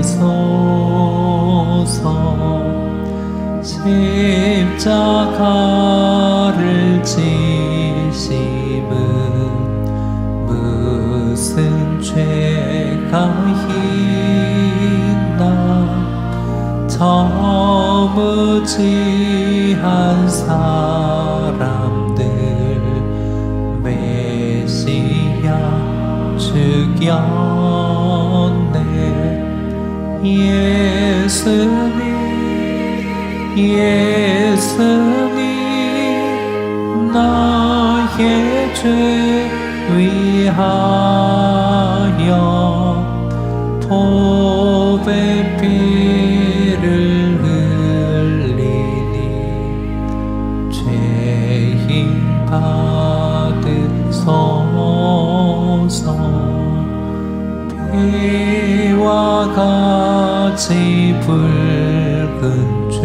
하소서. 십자가를 지심은 무슨 죄가 있나. 저무지한 사람들 메시아 죽였네. 예수님 나의 죄 위하여 보배 피를 흘리니 죄인 받으소서. 피와 같이 붉은 죄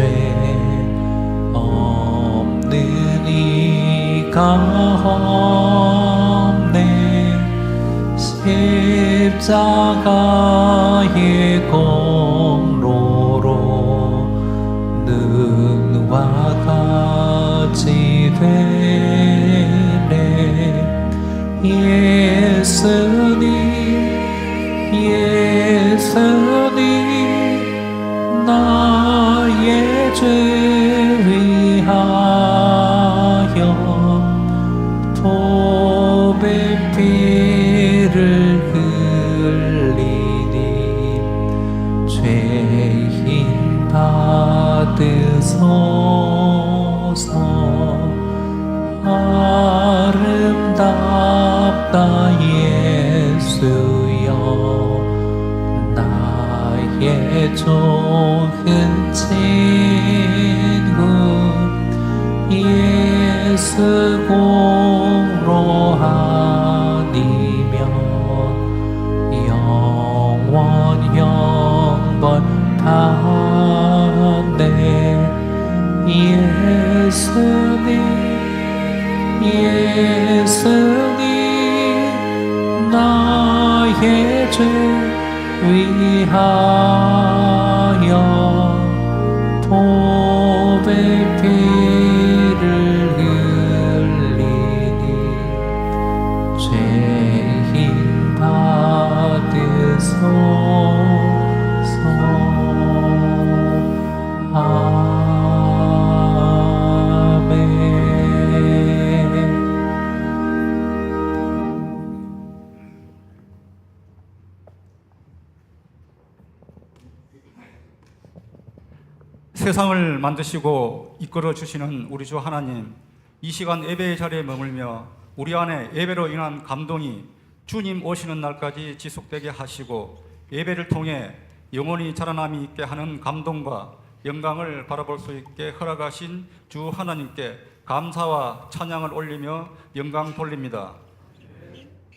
없는 이가 없네. 십자가의 공로로 능과 같이 되네. 예수님 나의 죄 위하여 보배 피를 흘리니 죄인 받으소서. 아름답다 예수여 나의 좋은 친구. 예수 공로 아니면 영원 영벌하네. 예수님 나의 죄 위하여 보배 피를 흘리니 죄인 받으소서. 세상을 만드시고 이끌어 주시는 우리 주 하나님, 이 시간 예배의 자리에 머물며 우리 안에 예배로 인한 감동이 주님 오시는 날까지 지속되게 하시고 예배를 통해 영원히 자라남이 있게 하는 감동과 영광을 바라볼 수 있게 허락하신 주 하나님께 감사와 찬양을 올리며 영광 돌립니다.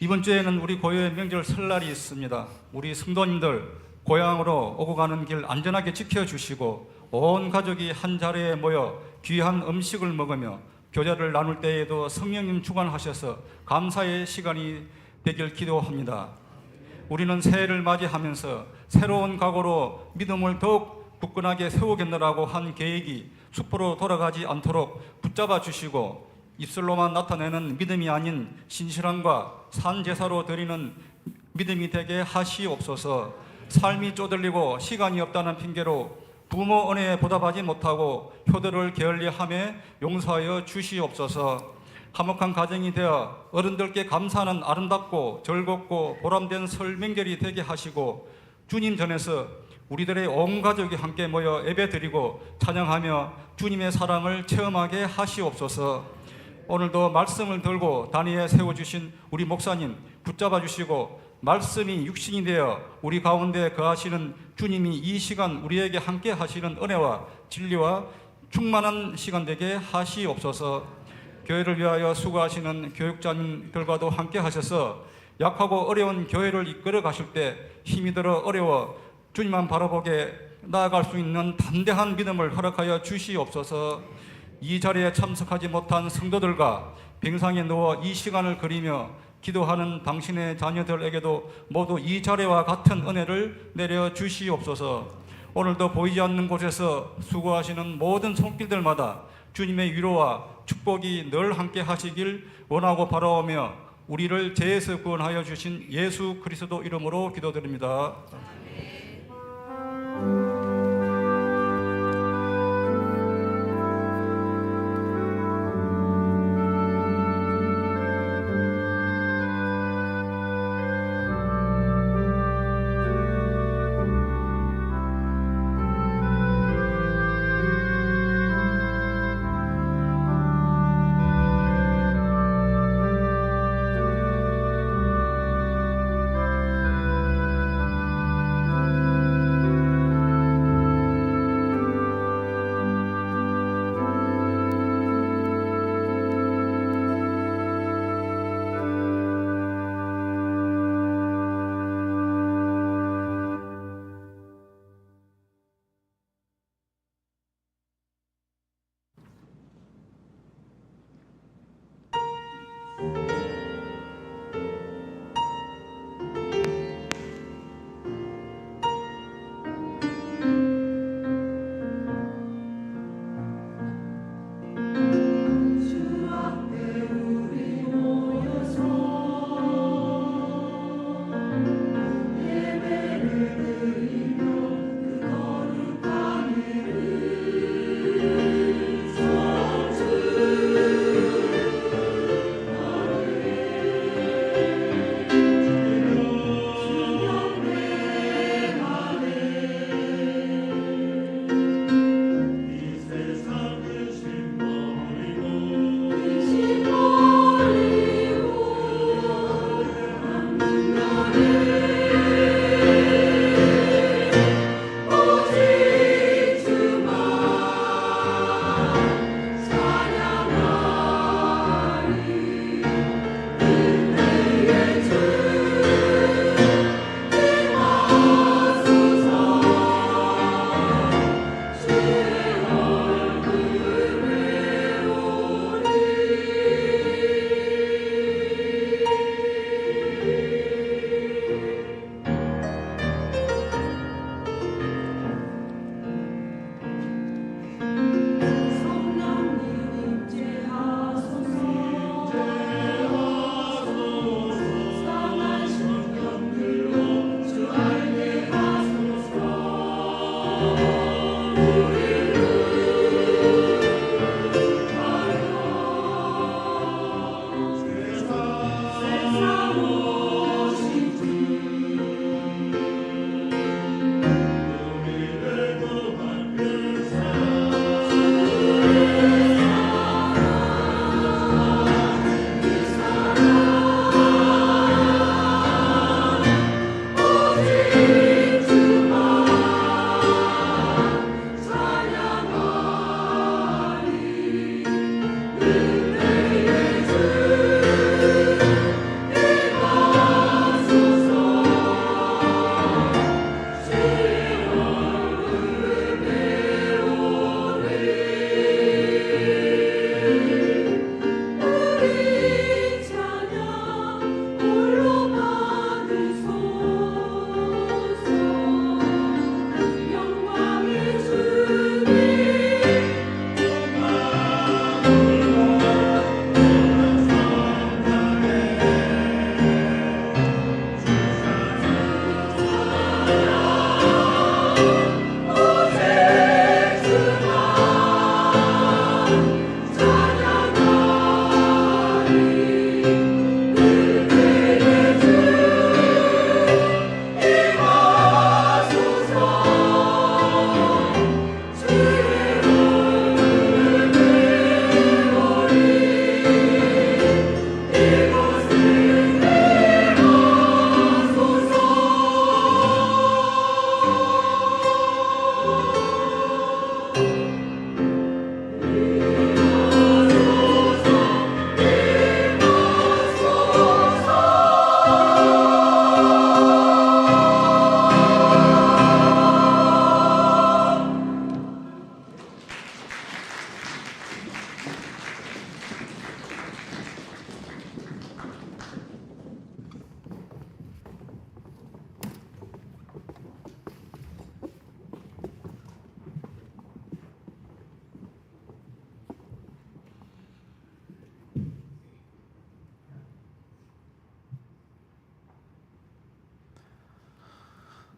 이번 주에는 우리 고요의 명절 설날이 있습니다. 우리 성도님들 고향으로 오고 가는 길 안전하게 지켜주시고 온 가족이 한 자리에 모여 귀한 음식을 먹으며 교제를 나눌 때에도 성령님 주관하셔서 감사의 시간이 되길 기도합니다. 우리는 새해를 맞이하면서 새로운 각오로 믿음을 더욱 굳건하게 세우겠노라고 한 계획이 숲으로 돌아가지 않도록 붙잡아 주시고 입술로만 나타내는 믿음이 아닌 신실함과 산제사로 드리는 믿음이 되게 하시옵소서. 삶이 쪼들리고 시간이 없다는 핑계로 부모 은혜에 보답하지 못하고 효도를 게을리함에 용서하여 주시옵소서. 화목한 가정이 되어 어른들께 감사하는 아름답고 즐겁고 보람된 설 명절이 되게 하시고 주님 전에서 우리들의 온 가족이 함께 모여 예배드리고 찬양하며 주님의 사랑을 체험하게 하시옵소서. 오늘도 말씀을 들고 단위에 세워주신 우리 목사님 붙잡아 주시고 말씀이 육신이 되어 우리 가운데 거하시는 주님이 이 시간 우리에게 함께 하시는 은혜와 진리와 충만한 시간 되게 하시옵소서. 교회를 위하여 수고하시는 교육자님들과도 함께 하셔서 약하고 어려운 교회를 이끌어 가실 때 힘이 들어 어려워 주님만 바라보게 나아갈 수 있는 담대한 믿음을 허락하여 주시옵소서. 이 자리에 참석하지 못한 성도들과 병상에 누워 이 시간을 그리며 기도하는 당신의 자녀들에게도 모두 이 자리와 같은 은혜를 내려 주시옵소서. 오늘도 보이지 않는 곳에서 수고하시는 모든 손길들마다 주님의 위로와 축복이 늘 함께 하시길 원하고 바라오며 우리를 죄에서 구원하여 주신 예수 그리스도 이름으로 기도드립니다.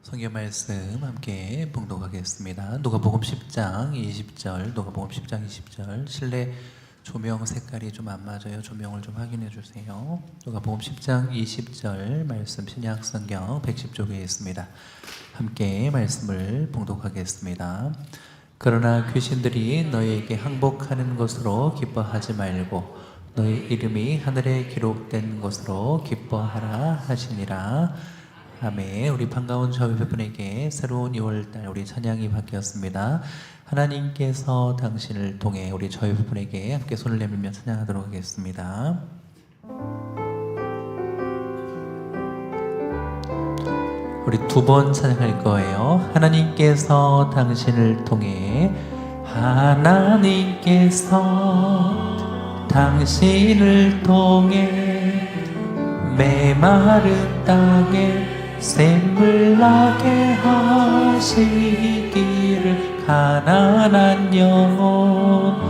성경 말씀 함께 봉독하겠습니다. 누가복음 10장 20절, 누가복음 10장 20절. 실내 조명 색깔이 좀 안 맞아요. 조명을 좀 확인해 주세요. 누가복음 10장 20절 말씀 신약 성경 110쪽에 있습니다. 함께 말씀을 봉독하겠습니다. 그러나 귀신들이 너희에게 항복하는 것으로 기뻐하지 말고 너희 이름이 하늘에 기록된 것으로 기뻐하라 하시니라. 아멘. 우리 반가운 저희 분에게 새로운 2월달 우리 찬양이 바뀌었습니다. 하나님께서 당신을 통해 우리 저희 분에게 함께 손을 내밀며 찬양하도록 하겠습니다. 우리 두 번 찬양할 거예요. 하나님께서 당신을 통해 하나님께서 당신을 통해 메마른 땅에 샘물 나게 하시기를 가난한 영혼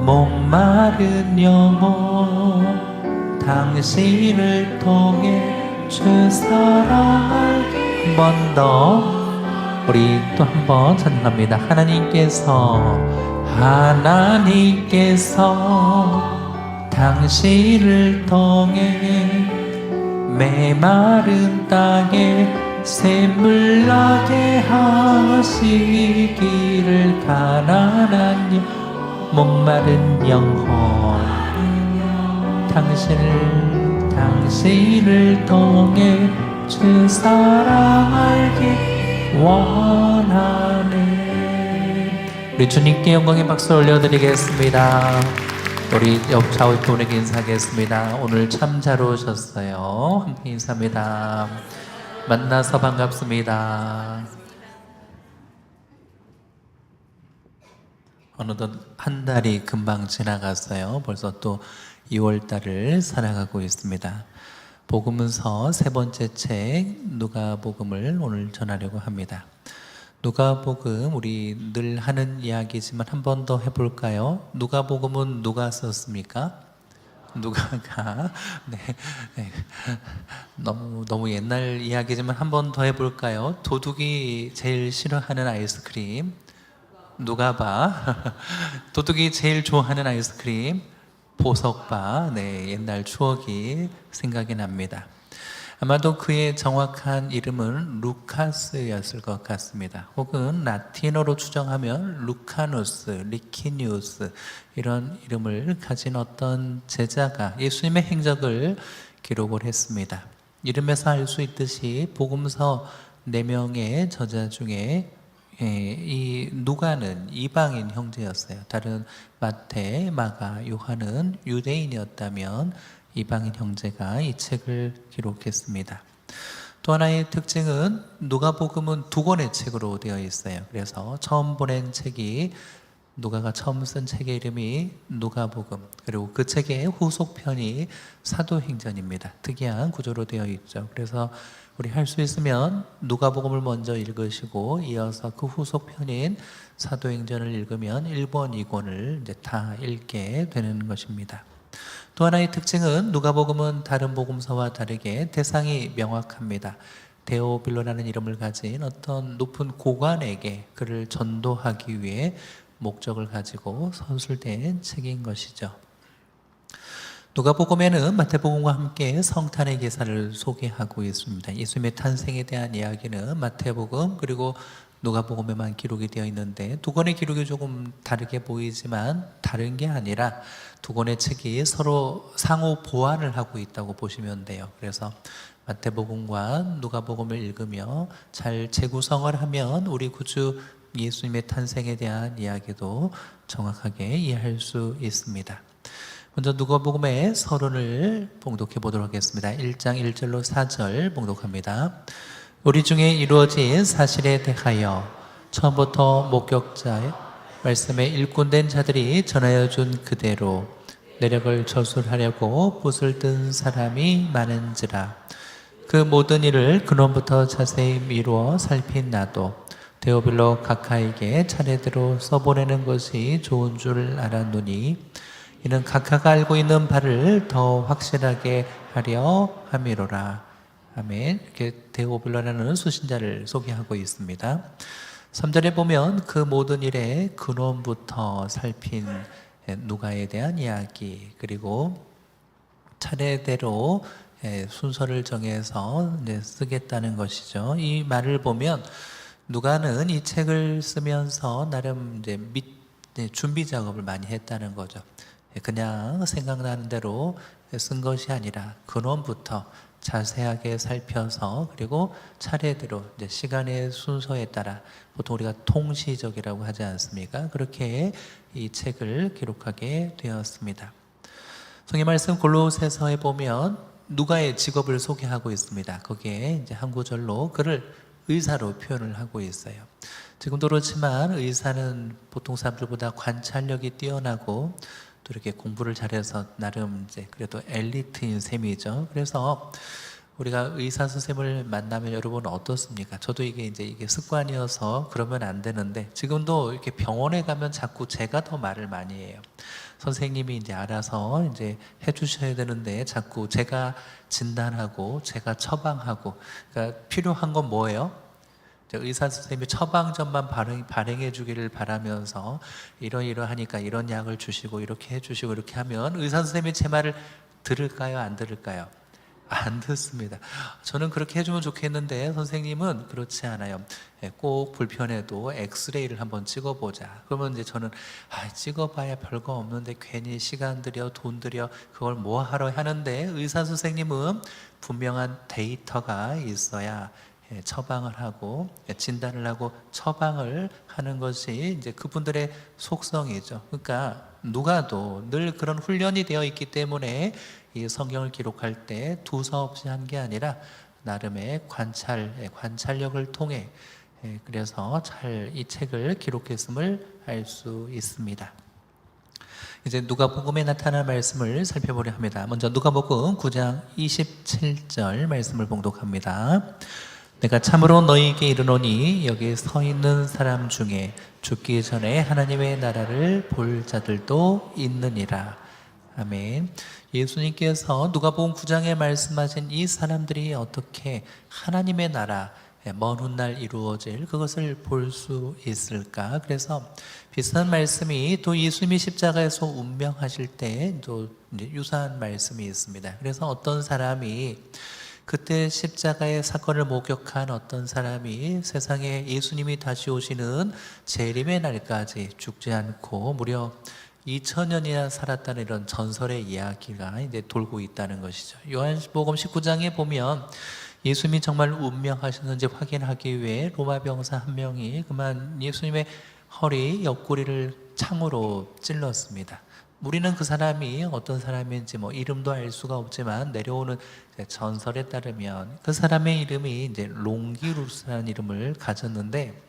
목마른 영혼 당신을 통해 주 사랑을 한 번 더 우리 또 한 번 찬양합니다. 하나님께서 당신을 통해 메마른 땅에 샘물 나게 하시기를 가난한 목마른 영혼 당신을 통해 주 사랑 알기 원하네. 우리 주님께 영광의 박수 올려드리겠습니다. 우리 옆좌우 분에게 인사하겠습니다. 오늘 참 잘 오셨어요. 함께 인사합니다. 만나서 반갑습니다. 어느덧 한 달이 금방 지나갔어요. 벌써 또 2월달을 살아가고 있습니다. 복음서 세 번째 책 누가복음을 오늘 전하려고 합니다. 누가복음 우리 늘 하는 이야기지만 한 번 더 해볼까요? 누가복음은 누가 썼습니까? 누가가 네. 너무 옛날 이야기지만 한 번 더 해볼까요? 도둑이 제일 싫어하는 아이스크림 누가바 도둑이 제일 좋아하는 아이스크림 보석바. 네, 옛날 추억이 생각이 납니다. 아마도 그의 정확한 이름은 루카스였을 것 같습니다. 혹은 라틴어로 추정하면 루카누스, 리키니우스 이런 이름을 가진 어떤 제자가 예수님의 행적을 기록을 했습니다. 이름에서 알 수 있듯이 복음서 4명의 저자 중에 이 누가는 이방인 형제였어요. 다른 마태, 마가, 요한은 유대인이었다면 이방인 형제가 이 책을 기록했습니다. 또 하나의 특징은 누가복음은 2권의 책으로 되어 있어요. 그래서 처음 보낸 책이 누가가 처음 쓴 책의 이름이 누가복음, 그리고 그 책의 후속편이 사도행전입니다. 특이한 구조로 되어 있죠. 그래서 우리 할 수 있으면 누가복음을 먼저 읽으시고 이어서 그 후속편인 사도행전을 읽으면 1권, 2권을 이제 다 읽게 되는 것입니다. 또 하나의 특징은 누가복음은 다른 복음서와 다르게 대상이 명확합니다. 데오빌로라는 이름을 가진 어떤 높은 고관에게 그를 전도하기 위해 목적을 가지고 서술된 책인 것이죠. 누가복음에는 마태복음과 함께 성탄의 계사를 소개하고 있습니다. 예수님의 탄생에 대한 이야기는 마태복음 그리고 누가복음에만 기록이 되어 있는데 2권의 기록이 조금 다르게 보이지만 다른 게 아니라 2권의 책이 서로 상호 보완을 하고 있다고 보시면 돼요. 그래서 마태복음과 누가복음을 읽으며 잘 재구성을 하면 우리 구주 예수님의 탄생에 대한 이야기도 정확하게 이해할 수 있습니다. 먼저 누가복음의 서론을 봉독해 보도록 하겠습니다. 1장 1절로 4절 봉독합니다. 우리 중에 이루어진 사실에 대하여 처음부터 목격자의 말씀에 일꾼된 자들이 전하여 준 그대로 내력을 저술하려고 붓을 든 사람이 많은지라. 그 모든 일을 근원부터 자세히 미루어 살핀 나도 데오빌로 각하에게 차례대로 써보내는 것이 좋은 줄 알았노니 이는 각하가 알고 있는 바를 더 확실하게 하려 함이로라. 아멘. 이렇게 데오빌라라는 수신자를 소개하고 있습니다. 3절에 보면 그 모든 일의 근원부터 살핀 누가에 대한 이야기, 그리고 차례대로 순서를 정해서 이제 쓰겠다는 것이죠. 이 말을 보면 누가는 이 책을 쓰면서 나름 이제 준비 작업을 많이 했다는 거죠. 그냥 생각나는 대로 쓴 것이 아니라 근원부터 자세하게 살펴서, 그리고 차례대로 이제 시간의 순서에 따라, 보통 우리가 통시적이라고 하지 않습니까? 그렇게 이 책을 기록하게 되었습니다. 성경 말씀 골로새서에 보면 누가의 직업을 소개하고 있습니다. 거기에 이제 한 구절로 그를 의사로 표현을 하고 있어요. 지금도 그렇지만 의사는 보통 사람들보다 관찰력이 뛰어나고 또 이렇게 공부를 잘해서 나름 이제 그래도 엘리트인 셈이죠. 그래서 우리가 의사 선생님을 만나면 여러분 어떻습니까? 저도 이게 습관이어서 그러면 안 되는데, 지금도 이렇게 병원에 가면 자꾸 제가 더 말을 많이 해요. 선생님이 이제 알아서 이제 해주셔야 되는데 자꾸 제가 진단하고 제가 처방하고, 그러니까 필요한 건 뭐예요? 의사 선생님이 처방전만 발행해 주기를 바라면서 이러이러하니까 이런 약을 주시고 이렇게 해주시고 이렇게 하면 의사 선생님이 제 말을 들을까요? 안 들을까요? 안 듣습니다. 저는 그렇게 해주면 좋겠는데 선생님은 그렇지 않아요. 꼭 불편해도 엑스레이를 한번 찍어보자. 그러면 이제 저는 찍어봐야 별거 없는데 괜히 시간 들여 돈 들여 그걸 뭐 하러 하는데, 의사 선생님은 분명한 데이터가 있어야 처방을 하고 진단을 하고 처방을 하는 것이 이제 그분들의 속성이죠. 그러니까 누가도 늘 그런 훈련이 되어 있기 때문에 이 성경을 기록할 때 두서없이 한 게 아니라 나름의 관찰력을 통해 그래서 잘 이 책을 기록했음을 알 수 있습니다. 이제 누가복음에 나타난 말씀을 살펴보려 합니다. 먼저 누가복음 9장 27절 말씀을 봉독합니다. 내가 참으로 너희에게 이르노니 여기 서 있는 사람 중에 죽기 전에 하나님의 나라를 볼 자들도 있느니라. 아멘. 예수님께서 누가복음 9장에 말씀하신 이 사람들이 어떻게 하나님의 나라 먼 훗날 이루어질 그것을 볼 수 있을까? 그래서 비슷한 말씀이 또 예수님이 십자가에서 운명하실 때 또 유사한 말씀이 있습니다. 그래서 어떤 사람이 그때 십자가의 사건을 목격한 어떤 사람이 세상에 예수님이 다시 오시는 재림의 날까지 죽지 않고 무려 2000년이나 살았다는 이런 전설의 이야기가 이제 돌고 있다는 것이죠. 요한복음 19장에 보면 예수님이 정말 운명하셨는지 확인하기 위해 로마 병사 한 명이 그만 예수님의 허리 옆구리를 창으로 찔렀습니다. 우리는 그 사람이 어떤 사람인지 이름도 알 수가 없지만 내려오는 전설에 따르면 그 사람의 이름이 이제 롱기루스라는 이름을 가졌는데,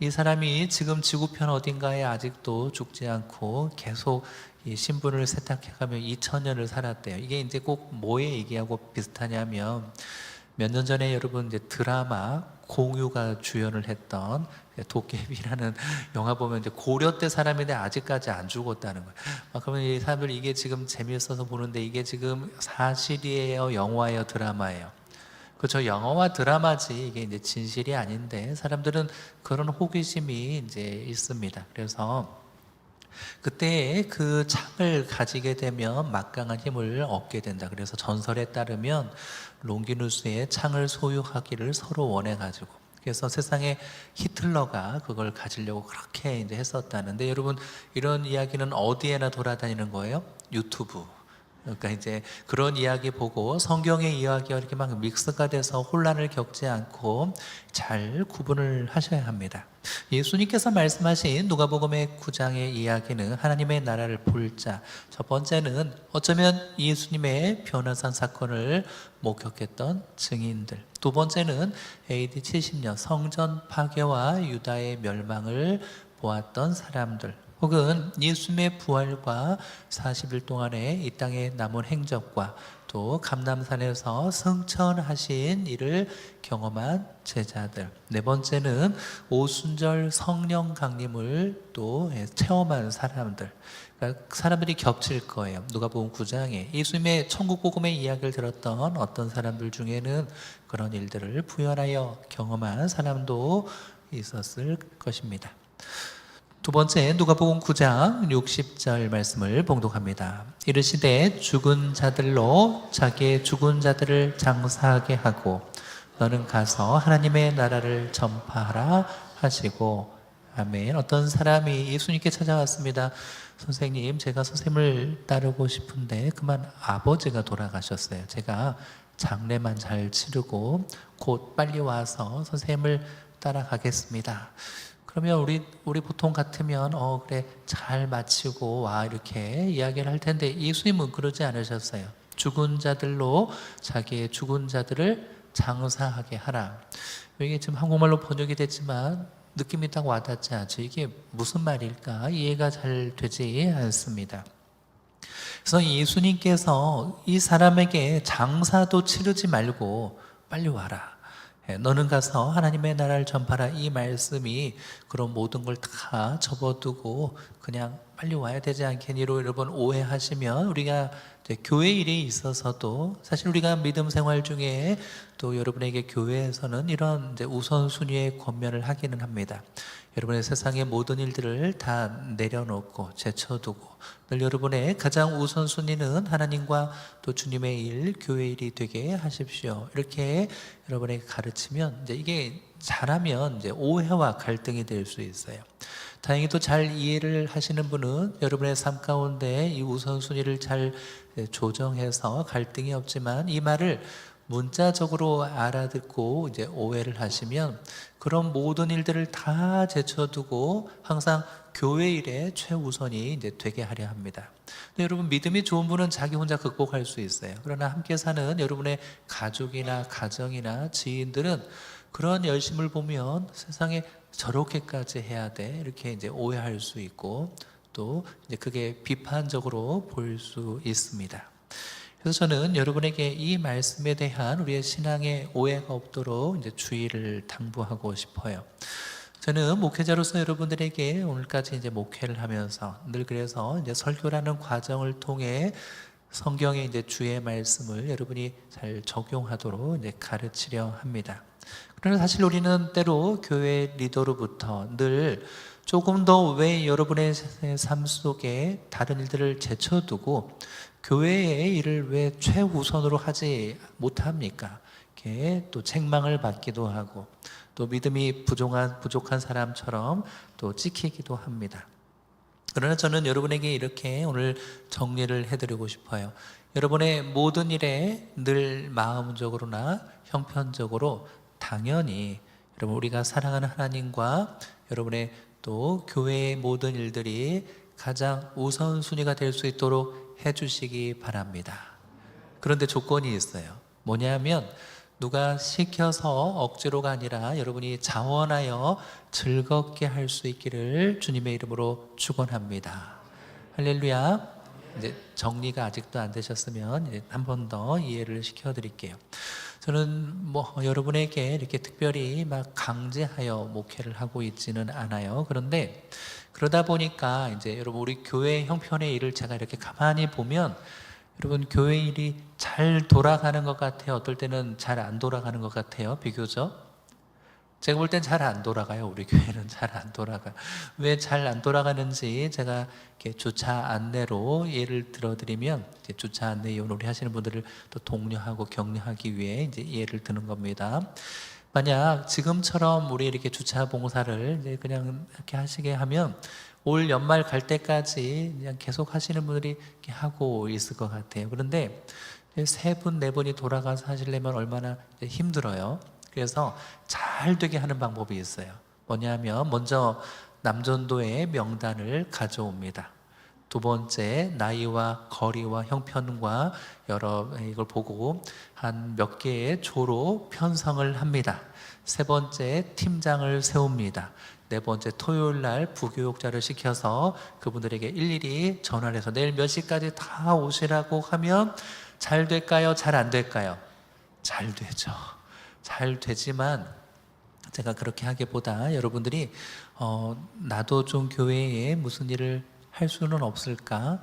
이 사람이 지금 지구편 어딘가에 아직도 죽지 않고 계속 이 신분을 세탁해가며 2000년을 살았대요. 이게 이제 꼭 뭐에 얘기하고 비슷하냐면 몇 년 전에 여러분 이제 드라마 공유가 주연을 했던 도깨비라는 영화 보면 이제 고려 때 사람인데 아직까지 안 죽었다는 거예요. 그러면 이 사람들 이게 지금 재미있어서 보는데 이게 지금 사실이에요, 영화예요, 드라마예요? 그렇죠. 영화와 드라마지 이게 이제 진실이 아닌데 사람들은 그런 호기심이 이제 있습니다. 그래서 그때 그 창을 가지게 되면 막강한 힘을 얻게 된다. 그래서 전설에 따르면 롱기누스의 창을 소유하기를 서로 원해가지고, 그래서 세상에 히틀러가 그걸 가지려고 그렇게 이제 했었다는데, 여러분 이런 이야기는 어디에나 돌아다니는 거예요? 유튜브. 그러니까 이제 그런 이야기 보고 성경의 이야기와 이렇게 막 믹스가 돼서 혼란을 겪지 않고 잘 구분을 하셔야 합니다. 예수님께서 말씀하신 누가복음의 9장의 이야기는 하나님의 나라를 볼 자, 첫 번째는 어쩌면 예수님의 변화산 사건을 목격했던 증인들, 두 번째는 AD 70년 성전 파괴와 유다의 멸망을 보았던 사람들, 혹은 예수님의 부활과 40일 동안의 이 땅에 남은 행적과 또 감람산에서 승천하신 일을 경험한 제자들. 네 번째는 오순절 성령 강림을 또 체험한 사람들. 그러니까 사람들이 겹칠 거예요. 누가복음 9장에 예수님의 천국 복음의 이야기를 들었던 어떤 사람들 중에는 그런 일들을 부연하여 경험한 사람도 있었을 것입니다. 두 번째, 누가복음 9장 60절 말씀을 봉독합니다. 이르시되 죽은 자들로 자기의 죽은 자들을 장사하게 하고 너는 가서 하나님의 나라를 전파하라 하시고. 아멘. 어떤 사람이 예수님께 찾아왔습니다. 선생님, 제가 선생님을 따르고 싶은데 그만 아버지가 돌아가셨어요. 제가 장례만 잘 치르고 곧 빨리 와서 선생님을 따라가겠습니다. 그러면 우리 보통 같으면 그래 잘 마치고 와 이렇게 이야기를 할 텐데 예수님은 그러지 않으셨어요. 죽은 자들로 자기의 죽은 자들을 장사하게 하라. 이게 지금 한국말로 번역이 됐지만 느낌이 딱 와닿지 않죠. 이게 무슨 말일까 이해가 잘 되지 않습니다. 그래서 예수님께서 이 사람에게 장사도 치르지 말고 빨리 와라. 너는 가서 하나님의 나라를 전파라. 이 말씀이 그런 모든 걸 다 접어두고 그냥 빨리 와야 되지 않겠니로 여러분 오해하시면 우리가 교회 일에 있어서도 사실 우리가 믿음 생활 중에 또 여러분에게 교회에서는 이런 우선순위의 권면을 하기는 합니다. 여러분의 세상의 모든 일들을 다 내려놓고 제쳐두고 늘 여러분의 가장 우선순위는 하나님과 또 주님의 일, 교회 일이 되게 하십시오. 이렇게 여러분에게 가르치면 이게 잘하면 오해와 갈등이 될 수 있어요. 다행히도 잘 이해를 하시는 분은 여러분의 삶 가운데 이 우선순위를 잘 조정해서 갈등이 없지만 이 말을 문자적으로 알아듣고 오해를 하시면 그런 모든 일들을 다 제쳐두고 항상 교회 일에 최우선이 되게 하려 합니다. 근데 여러분 믿음이 좋은 분은 자기 혼자 극복할 수 있어요. 그러나 함께 사는 여러분의 가족이나 가정이나 지인들은 그런 열심을 보면 세상에 저렇게까지 해야 돼 이렇게 오해할 수 있고 또 그게 비판적으로 보일 수 있습니다. 그래서 저는 여러분에게 이 말씀에 대한 우리의 신앙의 오해가 없도록 주의를 당부하고 싶어요. 저는 목회자로서 여러분들에게 오늘까지 목회를 하면서 늘 그래서 설교라는 과정을 통해 성경의 주의 말씀을 여러분이 잘 적용하도록 가르치려 합니다. 그러나 사실 우리는 때로 교회 리더로부터 늘 조금 더 왜 여러분의 삶 속에 다른 일들을 제쳐두고 교회의 일을 왜 최우선으로 하지 못합니까? 이렇게 또 책망을 받기도 하고 또 믿음이 부족한 사람처럼 또 찍히기도 합니다. 그러나 저는 여러분에게 이렇게 오늘 정리를 해드리고 싶어요. 여러분의 모든 일에 늘 마음적으로나 형편적으로 당연히 여러분 우리가 사랑하는 하나님과 여러분의 또 교회의 모든 일들이 가장 우선순위가 될 수 있도록 해주시기 바랍니다. 그런데 조건이 있어요. 뭐냐면 누가 시켜서 억지로가 아니라 여러분이 자원하여 즐겁게 할 수 있기를 주님의 이름으로 축원합니다. 할렐루야. 이제 정리가 아직도 안 되셨으면 한 번 더 이해를 시켜드릴게요. 저는 여러분에게 이렇게 특별히 막 강제하여 목회를 하고 있지는 않아요. 그런데 그러다 보니까 여러분 우리 교회 형편의 일을 제가 이렇게 가만히 보면 여러분 교회 일이 잘 돌아가는 것 같아요. 어떨 때는 잘 안 돌아가는 것 같아요. 비교적 제가 볼 땐 잘 안 돌아가요. 우리 교회는 잘 안 돌아가요. 왜 잘 안 돌아가는지 제가 이렇게 주차 안내로 예를 들어드리면 주차 안내 놀이 하시는 분들을 또 독려하고 격려하기 위해 예를 드는 겁니다. 만약 지금처럼 우리 이렇게 주차 봉사를 그냥 이렇게 하시게 하면 올 연말 갈 때까지 그냥 계속 하시는 분들이 이렇게 하고 있을 것 같아요. 그런데 3분, 4분이 돌아가서 하시려면 얼마나 힘들어요. 그래서 잘 되게 하는 방법이 있어요. 뭐냐면 먼저 남전도의 명단을 가져옵니다. 두 번째, 나이와 거리와 형편과 여러 이걸 보고 한 몇 개의 조로 편성을 합니다. 세 번째 팀장을 세웁니다. 네 번째 토요일 날 부교육자를 시켜서 그분들에게 일일이 전화를 해서 내일 몇 시까지 다 오시라고 하면 잘 될까요? 잘 안 될까요? 잘 되죠. 잘 되지만 제가 그렇게 하기보다 여러분들이 나도 좀 교회에 무슨 일을 할 수는 없을까?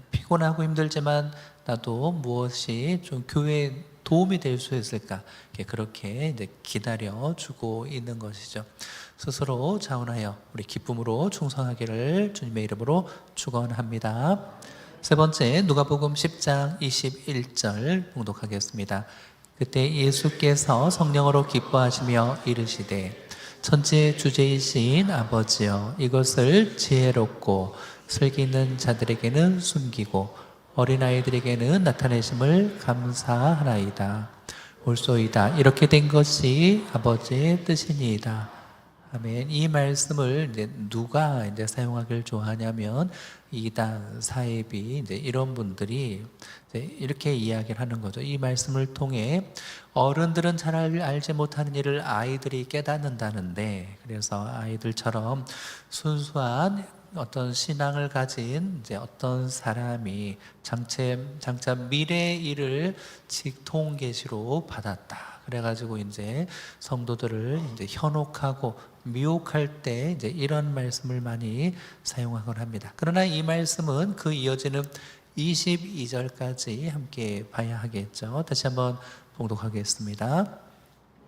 피곤하고 힘들지만 나도 무엇이 좀 교회에 도움이 될 수 있을까? 그렇게 이제 기다려주고 있는 것이죠. 스스로 자원하여 우리 기쁨으로 충성하기를 주님의 이름으로 축원합니다. 세 번째 누가복음 10장 21절 봉독하겠습니다. 그때 예수께서 성령으로 기뻐하시며 이르시되 천지의 주제이신 아버지여 이것을 지혜롭고 슬기 있는 자들에게는 숨기고 어린아이들에게는 나타내심을 감사하나이다. 옳소이다. 이렇게 된 것이 아버지의 뜻이니이다. 아멘. 이 말씀을 이제 누가 이제 사용하기를 좋아하냐면 이단, 사이비 이제 이런 분들이 이제 이렇게 이야기를 하는 거죠. 이 말씀을 통해 어른들은 잘 알지 못하는 일을 아이들이 깨닫는다는데, 그래서 아이들처럼 순수한 어떤 신앙을 가진 이제 어떤 사람이 장차 미래의 일을 직통 계시로 받았다. 그래가지고 이제 성도들을 이제 현혹하고 미혹할 때 이제 이런 말씀을 많이 사용하곤 합니다. 그러나 이 말씀은 그 이어지는 22절까지 함께 봐야 하겠죠. 다시 한번 봉독하겠습니다.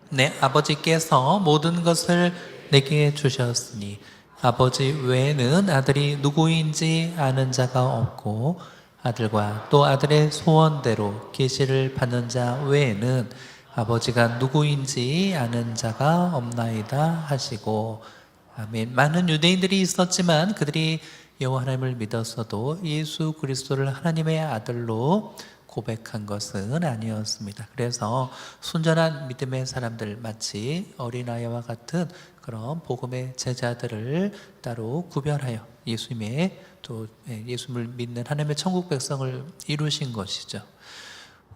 내 아버지께서 모든 것을 내게 주셨으니 아버지 외에는 아들이 누구인지 아는 자가 없고 아들과 또 아들의 소원대로 계시를 받는 자 외에는 아버지가 누구인지 아는 자가 없나이다 하시고, 아멘. 많은 유대인들이 있었지만 그들이 여호와 하나님을 믿었어도 예수 그리스도를 하나님의 아들로 고백한 것은 아니었습니다. 그래서 순전한 믿음의 사람들, 마치 어린아이와 같은 그런 복음의 제자들을 따로 구별하여 예수님을 믿는 하나님의 천국 백성을 이루신 것이죠.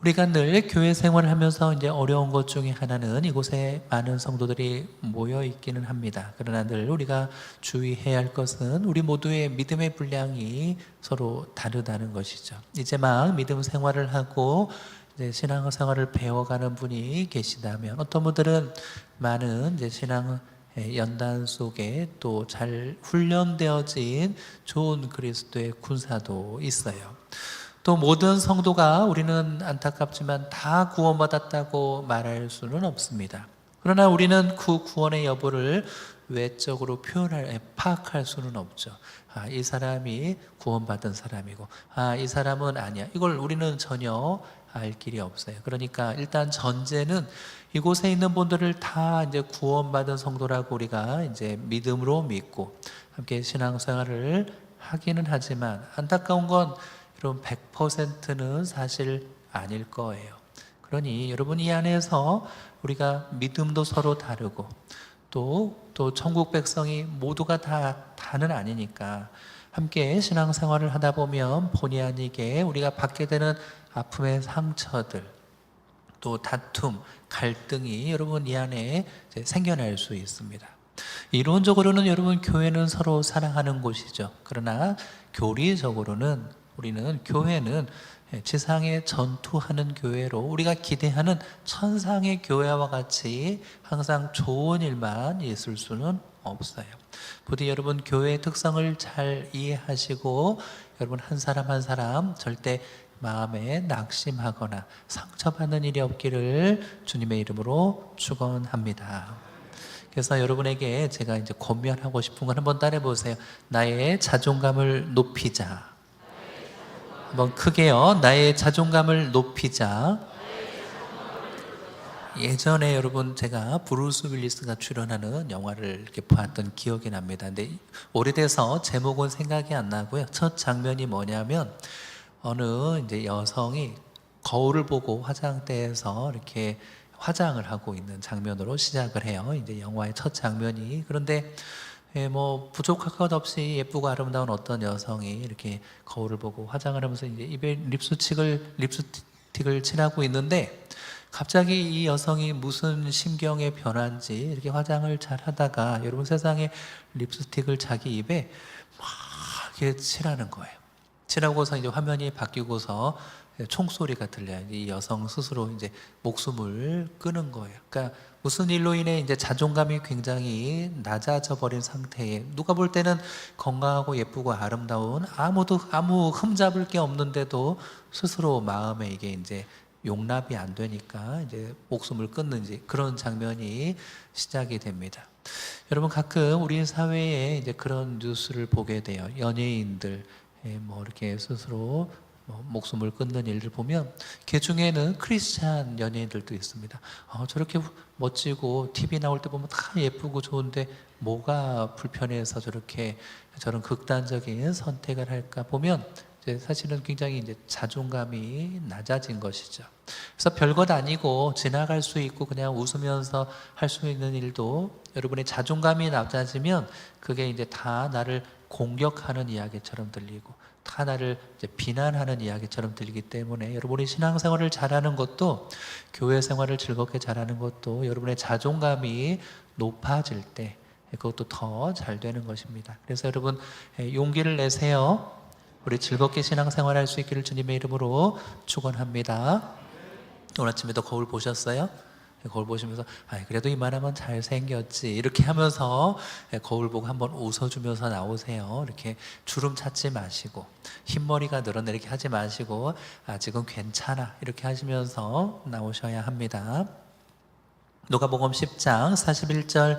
우리가 늘 교회 생활을 하면서 이제 어려운 것 중에 하나는 이곳에 많은 성도들이 모여 있기는 합니다. 그러나 늘 우리가 주의해야 할 것은 우리 모두의 믿음의 분량이 서로 다르다는 것이죠. 이제 막 믿음 생활을 하고 이제 신앙 생활을 배워가는 분이 계시다면, 어떤 분들은 많은 이제 신앙 연단 속에 또 잘 훈련되어진 좋은 그리스도의 군사도 있어요. 또 모든 성도가 우리는 안타깝지만 다 구원받았다고 말할 수는 없습니다. 그러나 우리는 그 구원의 여부를 외적으로 파악할 수는 없죠. 이 사람이 구원받은 사람이고, 이 사람은 아니야. 이걸 우리는 전혀 알 길이 없어요. 그러니까 일단 전제는 이곳에 있는 분들을 다 이제 구원받은 성도라고 우리가 이제 믿음으로 믿고 함께 신앙생활을 하기는 하지만, 안타까운 건 여러분 100%는 사실 아닐 거예요. 그러니 여러분 이 안에서 우리가 믿음도 서로 다르고 또 천국 백성이 모두가 다는 아니니까 함께 신앙생활을 하다 보면 본의 아니게 우리가 받게 되는 아픔의 상처들, 또 다툼, 갈등이 여러분 이 안에 생겨날 수 있습니다. 이론적으로는 여러분 교회는 서로 사랑하는 곳이죠. 그러나 교리적으로는 우리는 교회는 지상에 전투하는 교회로 우리가 기대하는 천상의 교회와 같이 항상 좋은 일만 있을 수는 없어요. 부디 여러분 교회의 특성을 잘 이해하시고 여러분 한 사람 한 사람 절대 마음에 낙심하거나 상처받는 일이 없기를 주님의 이름으로 축원합니다. 그래서 여러분에게 제가 이제 권면하고 싶은 건 한번 따라해 보세요. 나의 자존감을 높이자. 한번 크게요. 나의 자존감을 높이자. 예전에 여러분 제가 브루스 윌리스가 출연하는 영화를 이렇게 봤던 기억이 납니다. 근데 오래돼서 제목은 생각이 안 나고요. 첫 장면이 뭐냐면 어느 이제 여성이 거울을 보고 화장대에서 이렇게 화장을 하고 있는 장면으로 시작을 해요. 이제 영화의 첫 장면이. 그런데 뭐 부족할 것 없이 예쁘고 아름다운 어떤 여성이 이렇게 거울을 보고 화장을 하면서 이제 입에 립스틱을 칠하고 있는데 갑자기 이 여성이 무슨 심경의 변화인지 이렇게 화장을 잘 하다가 여러분 세상에 립스틱을 자기 입에 막 이렇게 칠하는 거예요. 칠하고서 이제 화면이 바뀌고서 총소리가 들려요. 이 여성 스스로 이제 목숨을 끊은 거예요. 그러니까 무슨 일로 인해 이제 자존감이 굉장히 낮아져 버린 상태에 누가 볼 때는 건강하고 예쁘고 아름다운 아무 흠잡을 게 없는데도 스스로 마음에 이게 이제 용납이 안 되니까 이제 목숨을 끊는 그런 장면이 시작이 됩니다. 여러분 가끔 우리 사회에 이제 그런 뉴스를 보게 돼요. 연예인들 뭐 이렇게 스스로 목숨을 끊는 일들 보면 그 중에는 크리스찬 연예인들도 있습니다. 저렇게 멋지고 TV 나올 때 보면 다 예쁘고 좋은데 뭐가 불편해서 저런 극단적인 선택을 할까 보면 이제 사실은 굉장히 이제 자존감이 낮아진 것이죠. 그래서 별것 아니고 지나갈 수 있고 그냥 웃으면서 할 수 있는 일도 여러분의 자존감이 낮아지면 그게 이제 다 나를 공격하는 이야기처럼 들리고 다 나를 이제 비난하는 이야기처럼 들리기 때문에 여러분이 신앙생활을 잘하는 것도 교회 생활을 즐겁게 잘하는 것도 여러분의 자존감이 높아질 때 그것도 더 잘 되는 것입니다. 그래서 여러분 용기를 내세요. 우리 즐겁게 신앙생활 할 수 있기를 주님의 이름으로 축원합니다. 오늘 아침에도 거울 보셨어요? 거울 보시면서 그래도 이만하면 잘생겼지 이렇게 하면서 거울 보고 한번 웃어주면서 나오세요. 이렇게 주름 찾지 마시고 흰머리가 늘어나 이렇게 하지 마시고 아직은 괜찮아 이렇게 하시면서 나오셔야 합니다. 누가복음 10장 41절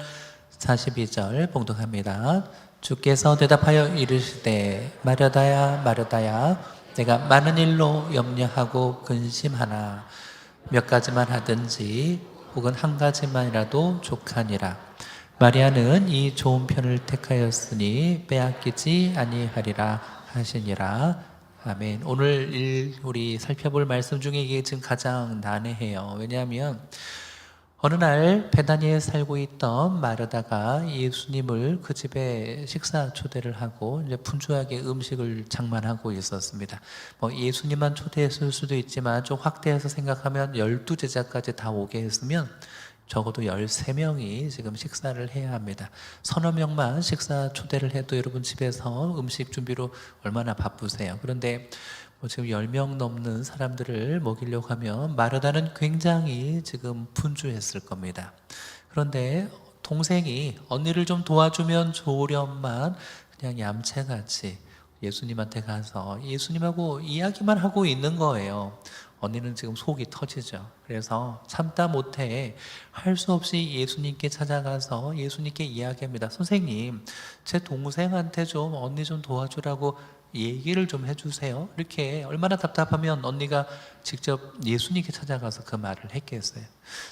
42절 봉독합니다. 주께서 대답하여 이르시되 마르다야 마르다야 내가 많은 일로 염려하고 근심하나 몇 가지만 하든지 혹은 한 가지만이라도 족하니라. 마리아는 이 좋은 편을 택하였으니 빼앗기지 아니하리라 하시니라. 아멘. 오늘 우리 살펴볼 말씀 중에 이게 지금 가장 난해해요. 왜냐하면 어느 날 베다니에 살고 있던 마르다가 예수님을 그 집에 식사 초대를 하고 이제 분주하게 음식을 장만하고 있었습니다. 예수님만 초대했을 수도 있지만 좀 확대해서 생각하면 12제자까지 다 오게 했으면 적어도 13명이 지금 식사를 해야 합니다. 서너 명만 식사 초대를 해도 여러분 집에서 음식 준비로 얼마나 바쁘세요. 그런데 지금 10명 넘는 사람들을 먹이려고 하면 마르다는 굉장히 지금 분주했을 겁니다. 그런데 동생이 언니를 좀 도와주면 좋으련만 그냥 얌체같이 예수님한테 가서 예수님하고 이야기만 하고 있는 거예요. 언니는 지금 속이 터지죠. 그래서 참다 못해 할 수 없이 예수님께 찾아가서 예수님께 이야기합니다. 선생님, 제 동생한테 좀 언니 좀 도와주라고 얘기를 좀 해주세요. 이렇게 얼마나 답답하면 언니가 직접 예수님께 찾아가서 그 말을 했겠어요.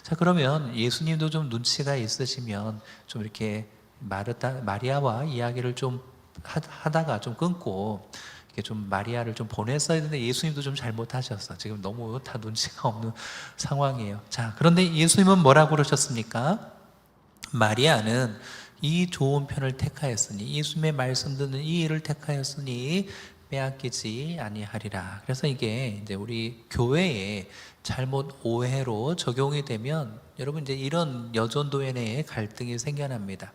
자, 그러면 예수님도 좀 눈치가 있으시면 좀 이렇게 마리아와 이야기를 좀 하다가 좀 끊고 이렇게 좀 마리아를 좀 보냈어야 되는데 예수님도 좀 잘못하셨어. 지금 너무 다 눈치가 없는 상황이에요. 자, 그런데 예수님은 뭐라고 그러셨습니까? 마리아는 이 좋은 편을 택하였으니 예수님의 말씀 듣는 이 일을 택하였으니 빼앗기지 아니하리라. 그래서 이게 이제 우리 교회에 잘못 오해로 적용이 되면 여러분 이제 이런 여전도회 내에 갈등이 생겨납니다.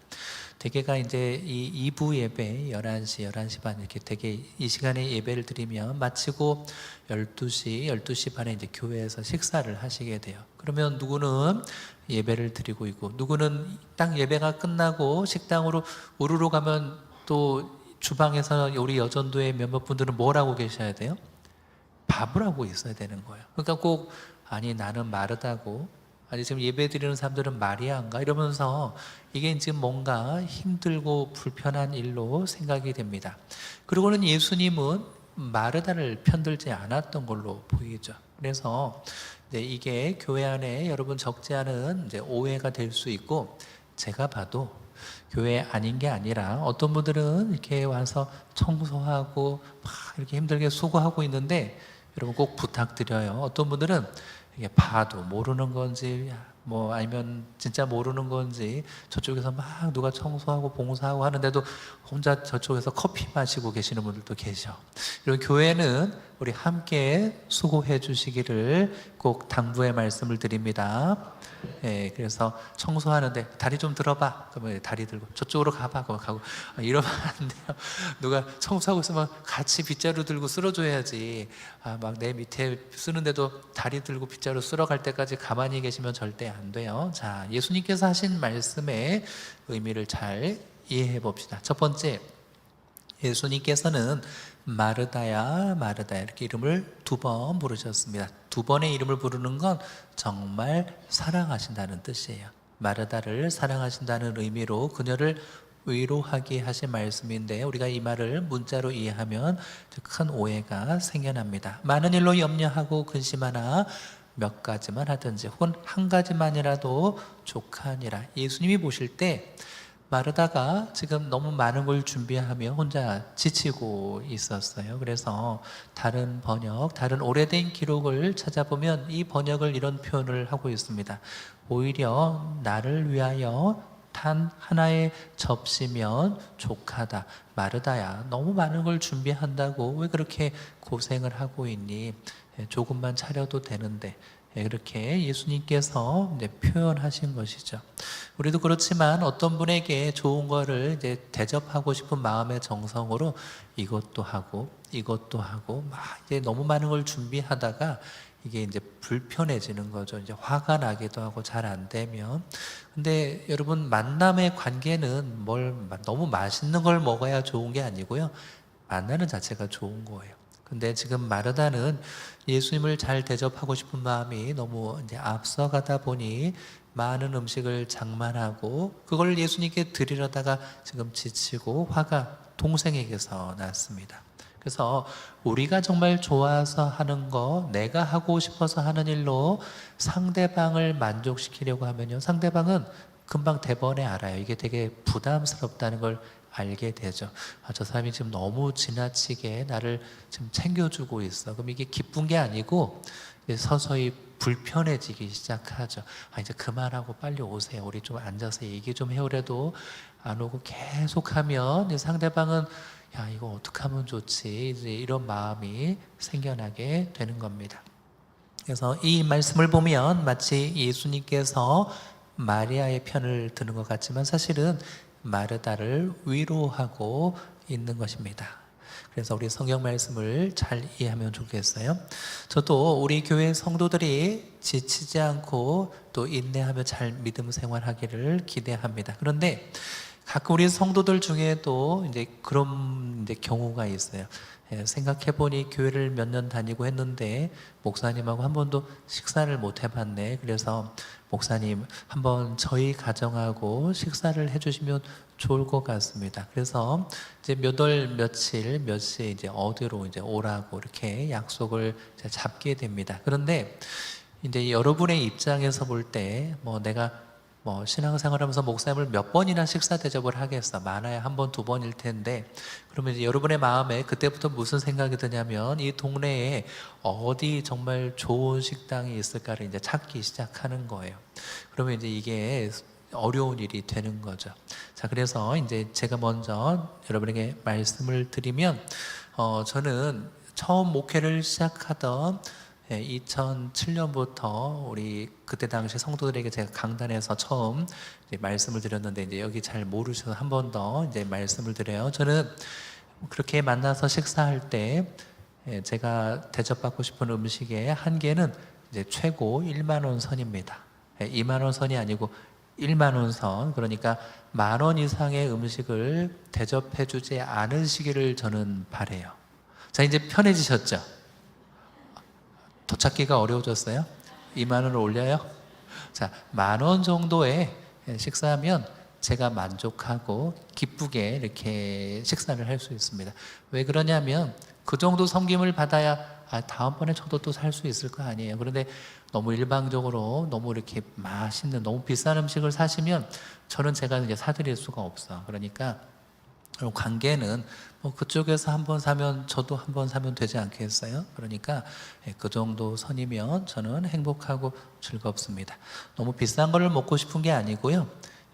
대개가 이제 이 2부 예배 11시 반 이렇게 되게 이 시간에 예배를 드리면 마치고 12시 반에 이제 교회에서 식사를 하시게 돼요. 그러면 누구는 예배를 드리고 있고 누구는 딱 예배가 끝나고 식당으로 우르르 가면 또 주방에서 우리 여전도의 몇몇 분들은 뭘 하고 계셔야 돼요? 밥을 하고 있어야 되는 거예요. 그러니까 꼭 아니 나는 마르다고 아니 지금 예배 드리는 사람들은 마리아인가 이러면서 이게 지금 뭔가 힘들고 불편한 일로 생각이 됩니다. 그리고는 예수님은 마르다를 편들지 않았던 걸로 보이죠. 그래서 이제 이게 교회 안에 여러분 적지 않은 이제 오해가 될 수 있고 제가 봐도 교회 아닌 게 아니라 어떤 분들은 이렇게 와서 청소하고 막 이렇게 힘들게 수고하고 있는데 여러분 꼭 부탁드려요. 어떤 분들은 이게 봐도 모르는 건지 뭐 아니면 진짜 모르는 건지 저쪽에서 막 누가 청소하고 봉사하고 하는데도 혼자 저쪽에서 커피 마시고 계시는 분들도 계셔. 이런 교회는 우리 함께 수고해 주시기를 꼭 당부의 말씀을 드립니다. 예, 그래서 청소하는데 다리 좀 들어봐. 그러면 다리 들고 저쪽으로 가봐. 그러면 가고. 이러면 안 돼요. 누가 청소하고 있으면 같이 빗자루 들고 쓸어줘야지. 막 내 밑에 쓰는데도 다리 들고 빗자루 쓸어갈 때까지 가만히 계시면 절대 안 돼요. 자, 예수님께서 하신 말씀의 의미를 잘 이해해 봅시다. 첫 번째, 예수님께서는 마르다야 마르다야 이렇게 이름을 2번 부르셨습니다. 2번의 이름을 부르는 건 정말 사랑하신다는 뜻이에요. 마르다를 사랑하신다는 의미로 그녀를 위로하게 하신 말씀인데, 우리가 이 말을 문자로 이해하면 큰 오해가 생겨납니다. 많은 일로 염려하고 근심하나 몇 가지만 하든지 혹은 한 가지만이라도 족하니라. 예수님이 보실 때 마르다가 지금 너무 많은 걸 준비하며 혼자 지치고 있었어요. 그래서 다른 번역, 다른 오래된 기록을 찾아보면 이 번역을 이런 표현을 하고 있습니다. 오히려 나를 위하여 단 하나의 접시면 족하다. 마르다야, 너무 많은 걸 준비한다고 왜 그렇게 고생을 하고 있니? 조금만 차려도 되는데. 그렇게 예수님께서 이제 표현하신 것이죠. 우리도 그렇지만 어떤 분에게 좋은 거를 이제 대접하고 싶은 마음의 정성으로 이것도 하고 막 이제 너무 많은 걸 준비하다가 이게 이제 불편해지는 거죠. 이제 화가 나기도 하고 잘 안 되면. 근데 여러분, 만남의 관계는 너무 맛있는 걸 먹어야 좋은 게 아니고요. 만나는 자체가 좋은 거예요. 근데 지금 마르다는 예수님을 잘 대접하고 싶은 마음이 너무 이제 앞서가다 보니 많은 음식을 장만하고 그걸 예수님께 드리려다가 지금 지치고 화가 동생에게서 났습니다. 그래서 우리가 정말 좋아서 하는 거, 내가 하고 싶어서 하는 일로 상대방을 만족시키려고 하면요, 상대방은 금방 대번에 알아요. 이게 되게 부담스럽다는 걸 알게 되죠. 저 사람이 지금 너무 지나치게 나를 지금 챙겨주고 있어. 그럼 이게 기쁜 게 아니고 서서히 불편해지기 시작하죠. 이제 그만하고 빨리 오세요. 우리 좀 앉아서 얘기 좀 해오래도 안 오고 계속하면 상대방은 야, 이거 어떻게 하면 좋지? 이제 이런 마음이 생겨나게 되는 겁니다. 그래서 이 말씀을 보면 마치 예수님께서 마리아의 편을 드는 것 같지만 사실은 마르다를 위로하고 있는 것입니다. 그래서 우리 성경 말씀을 잘 이해하면 좋겠어요. 저도 우리 교회 성도들이 지치지 않고 또 인내하며 잘 믿음 생활하기를 기대합니다. 그런데 가끔 우리 성도들 중에도 이제 그런 이제 경우가 있어요. 생각해보니 교회를 몇 년 다니고 했는데 목사님하고 한 번도 식사를 못 해봤네. 그래서 목사님 한번 저희 가정하고 식사를 해주시면 좋을 것 같습니다. 그래서 이제 몇 월 며칠 몇 시에 이제 어디로 이제 오라고 이렇게 약속을 이제 잡게 됩니다. 그런데 이제 여러분의 입장에서 볼 때 내가 신앙생활하면서 목사님을 몇 번이나 식사 대접을 하겠어. 많아야 한 번, 2번일 텐데, 그러면 이제 여러분의 마음에 그때부터 무슨 생각이 드냐면 이 동네에 어디 정말 좋은 식당이 있을까를 이제 찾기 시작하는 거예요. 그러면 이제 이게 어려운 일이 되는 거죠. 자, 그래서 이제 제가 먼저 여러분에게 말씀을 드리면, 저는 처음 목회를 시작하던 2007년부터 우리 그때 당시 성도들에게 제가 강단에서 처음 이제 말씀을 드렸는데, 이제 여기 잘 모르셔서 한 번 더 이제 말씀을 드려요. 저는 그렇게 만나서 식사할 때 제가 대접받고 싶은 음식의 한계는 이제 최고 1만 원 선입니다. 2만 원 선이 아니고 1만 원 선. 그러니까 10,000원 이상의 음식을 대접해 주지 않으시기를 저는 바래요. 자, 이제 편해지셨죠? 더 찾기가 어려워졌어요? 2만 원을 올려요? 자, 10,000원 정도의 식사하면 제가 만족하고 기쁘게 이렇게 식사를 할 수 있습니다. 왜 그러냐면 그 정도 섬김을 받아야 다음번에 저도 또 살 수 있을 거 아니에요. 그런데 너무 일방적으로 너무 이렇게 맛있는 너무 비싼 음식을 사시면 저는 제가 이제 사드릴 수가 없어. 그러니까 그리고 관계는 뭐 그쪽에서 한 번 사면 저도 한 번 사면 되지 않겠어요? 그러니까 그 정도 선이면 저는 행복하고 즐겁습니다. 너무 비싼 걸 먹고 싶은 게 아니고요.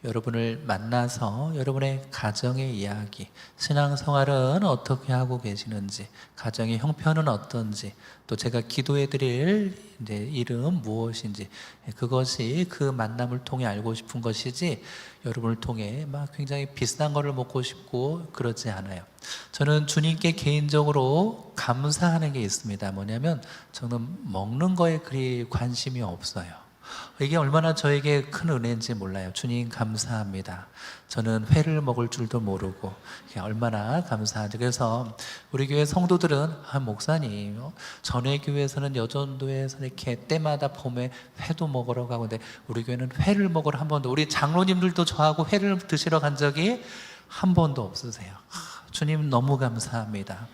여러분을 만나서 여러분의 가정의 이야기, 신앙생활은 어떻게 하고 계시는지, 가정의 형편은 어떤지, 또 제가 기도해 드릴 이제 이름 무엇인지, 그것이 그 만남을 통해 알고 싶은 것이지 여러분을 통해 막 굉장히 비싼 거를 먹고 싶고 그러지 않아요. 저는 주님께 개인적으로 감사하는 게 있습니다. 뭐냐면 저는 먹는 거에 그리 관심이 없어요. 이게 얼마나 저에게 큰 은혜인지 몰라요. 주님 감사합니다. 저는 회를 먹을 줄도 모르고 얼마나 감사한지. 그래서 우리 교회 성도들은 목사님 전에 교회에서는 여전도에서 이렇게 때마다 봄에 회도 먹으러 가고, 근데 우리 교회는 회를 먹으러 한 번도, 우리 장로님들도 저하고 회를 드시러 간 적이 한 번도 없으세요. 주님 너무 감사합니다.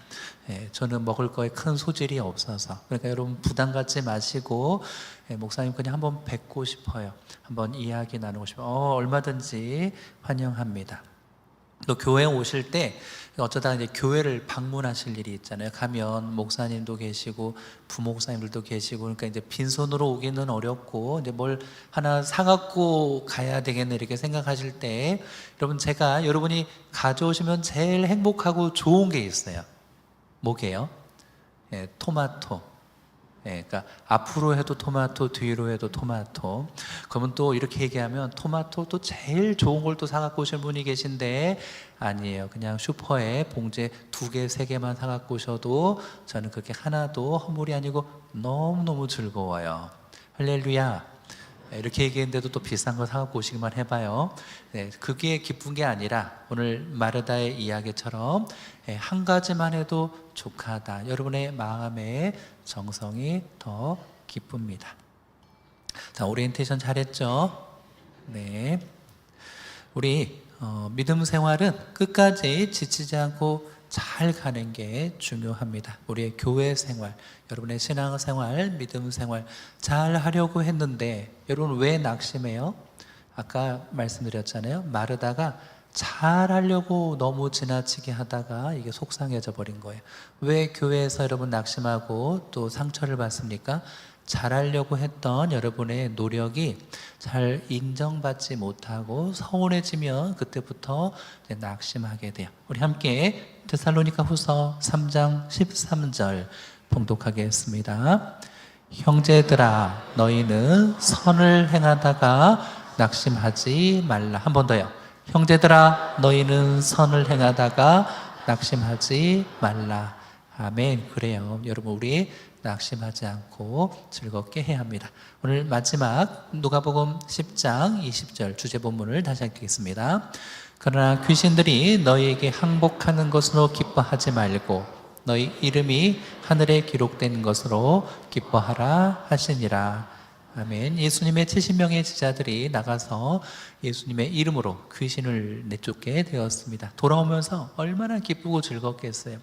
저는 먹을 거에 큰 소질이 없어서. 그러니까 여러분 부담 갖지 마시고, 목사님 그냥 한번 뵙고 싶어요. 한번 이야기 나누고 싶어요. 얼마든지 환영합니다. 또 교회 오실 때 어쩌다 이제 교회를 방문하실 일이 있잖아요. 가면 목사님도 계시고 부목사님들도 계시고, 그러니까 이제 빈손으로 오기는 어렵고 이제 뭘 하나 사갖고 가야 되겠네 이렇게 생각하실 때, 여러분 제가 여러분이 가져오시면 제일 행복하고 좋은 게 있어요. 뭐게요? 토마토. 그러니까 앞으로 해도 토마토, 뒤로 해도 토마토. 그러면 또 이렇게 얘기하면 토마토 또 제일 좋은 걸 또 사갖고 오신 분이 계신데, 아니에요. 그냥 슈퍼에 봉지에 2개, 3개만 사갖고 오셔도 저는 그렇게 하나도 허물이 아니고 너무너무 즐거워요. 할렐루야. 이렇게 얘기했는데도 또 비싼 거 사갖고 오시기만 해봐요. 그게 기쁜 게 아니라 오늘 마르다의 이야기처럼 한 가지만 해도 족하다. 여러분의 마음의 정성이 더 기쁩니다. 자, 오리엔테이션 잘했죠? 네. 우리 믿음 생활은 끝까지 지치지 않고 잘 가는 게 중요합니다. 우리의 교회 생활, 여러분의 신앙 생활, 믿음 생활 잘 하려고 했는데 여러분 왜 낙심해요? 아까 말씀드렸잖아요. 마르다가 잘 하려고 너무 지나치게 하다가 이게 속상해져 버린 거예요. 왜 교회에서 여러분 낙심하고 또 상처를 받습니까? 잘하려고 했던 여러분의 노력이 잘 인정받지 못하고 서운해지면 그때부터 낙심하게 돼요. 우리 함께 데살로니가 후서 3장 13절 봉독하겠습니다. 형제들아 너희는 선을 행하다가 낙심하지 말라. 한 번 더요. 형제들아 너희는 선을 행하다가 낙심하지 말라. 아멘. 그래요. 여러분 우리 낙심하지 않고 즐겁게 해야 합니다. 오늘 마지막 누가복음 10장 20절 주제 본문을 다시 읽겠습니다. 그러나 귀신들이 너희에게 항복하는 것으로 기뻐하지 말고 너희 이름이 하늘에 기록된 것으로 기뻐하라 하시니라. 아멘. 예수님의 70명의 제자들이 나가서 예수님의 이름으로 귀신을 내쫓게 되었습니다. 돌아오면서 얼마나 기쁘고 즐겁겠어요.